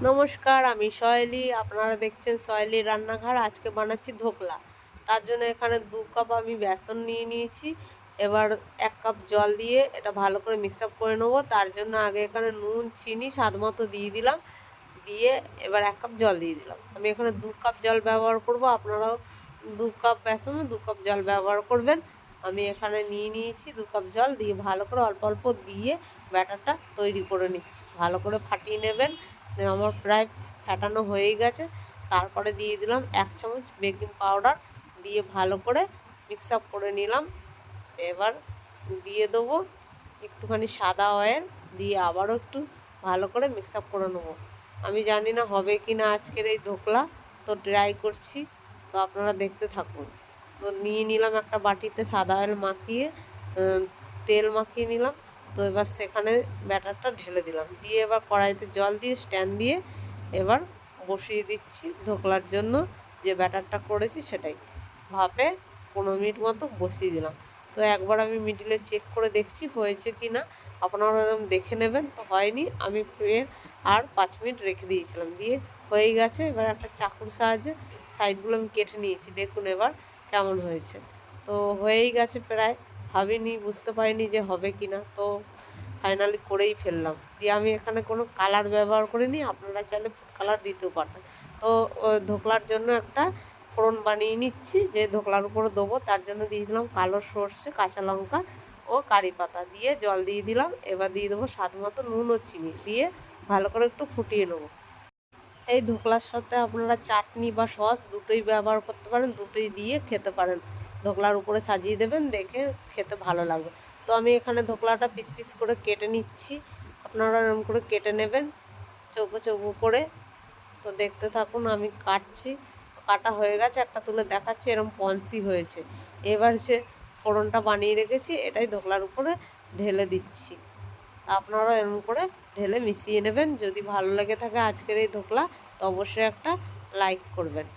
নমস্কার, আমি সয়েলি। আপনারা দেখছেন সয়েলি রান্নাঘর। আজকে বানাচ্ছি ধোকলা। তার জন্য এখানে 2 কাপ আমি বেসন নিয়ে নিয়েছি। এবার 1 কাপ জল দিয়ে এটা ভালো করে মিক্স আপ করে নেবো। তার জন্য আগে এখানে নুন চিনি স্বাদ মতো দিয়ে দিলাম। দিয়ে এবার 1 কাপ জল দিয়ে দিলাম। আমি এখানে 2 কাপ জল ব্যবহার করব, আপনারাও 2 কাপ বেসনে 2 কাপ জল ব্যবহার করবেন। আমি এখানে নিয়ে নিয়েছি 2 কাপ জল দিয়ে ভালো করে অল্প অল্প দিয়ে ব্যাটারটা তৈরি করে নিচ্ছি। ভালো করে ফাটিয়ে নেবেন। আমার প্রায় ফাটানো হয়েই গেছে। তারপরে দিয়ে দিলাম 1 চামচ বেকিং পাউডার, দিয়ে ভালো করে মিক্স আপ করে নিলাম। এবার দিয়ে দেবো একটুখানি সাদা অয়েল, দিয়ে আবারও একটু ভালো করে মিক্স আপ করে নেবো। আমি জানি না হবে কি না আজকের এই ধোকলা, তো ট্রাই করছি, তো আপনারা দেখতে থাকুন। তো নিয়ে নিলাম একটা বাটিতে সাদা অয়েল মাখিয়ে, তেল মাখিয়ে নিলাম। তো এবার সেখানে ব্যাটারটা ঢেলে দিলাম, দিয়ে এবার কড়াইতে জল দিয়ে স্ট্যান্ড দিয়ে এবার বসিয়ে দিচ্ছি ধোকলার জন্য। যে ব্যাটারটা করেছি সেটাই ভাপে 15 মিনিট মতো বসিয়ে দিলাম। তো একবার আমি মিডিলে চেক করে দেখছি হয়েছে কি না, আপনারা এরকম দেখে নেবেন। তো হয়নি, আমি ফের আর 5 মিনিট রেখে দিয়েছিলাম, দিয়ে হয়ে গেছে। এবার একটা চাকুর সাহায্যে সাইডগুলো আমি কেটে নিয়েছি, দেখুন এবার কেমন হয়েছে। তো হয়েই গেছে প্রায়, ভাবিনি, বুঝতে পারিনি যে হবে কি না, তো ফাইনালি করেই ফেললাম। দিয়ে আমি এখানে কোনো কালার ব্যবহার করিনি, আপনারা চাইলে ফুড কালার দিতেও পারতেন। তো ধোকলার জন্য একটা ফোড়ন বানিয়ে নিচ্ছি, যে ধোকলার উপরে দেবো। তার জন্য দিয়ে দিলাম কালো সর্ষে, কাঁচা লঙ্কা ও কারি পাতা, দিয়ে জল দিয়ে দিলাম। এবার দিয়ে দেবো স্বাদ মতো নুন ও চিনি, দিয়ে ভালো করে একটু ফুটিয়ে নেবো। এই ধোকলার সাথে আপনারা চাটনি বা সস দুটোই ব্যবহার করতে পারেন, দুটোই দিয়ে খেতে পারেন। ধোকলার উপরে সাজিয়ে দেবেন, দেখে খেতে ভালো লাগবে। তো আমি এখানে ধোকলাটা পিস পিস করে কেটে নিচ্ছি, আপনারা এরকম করে কেটে নেবেন চৌকো চৌকো করে। তো দেখতে থাকুন, আমি কাটছি। তো কাটা হয়ে গেছে, একটা তুলে দেখাচ্ছি, এরকম পন্সি হয়েছে। এবার যে ফোড়নটা বানিয়ে রেখেছি এটাই ধোকলার উপরে ঢেলে দিচ্ছি। তা আপনারা এরকম করে ঢেলে মিশিয়ে নেবেন। যদি ভালো লেগে থাকে আজকের এই ধোকলা, তো অবশ্যই একটা লাইক করবেন।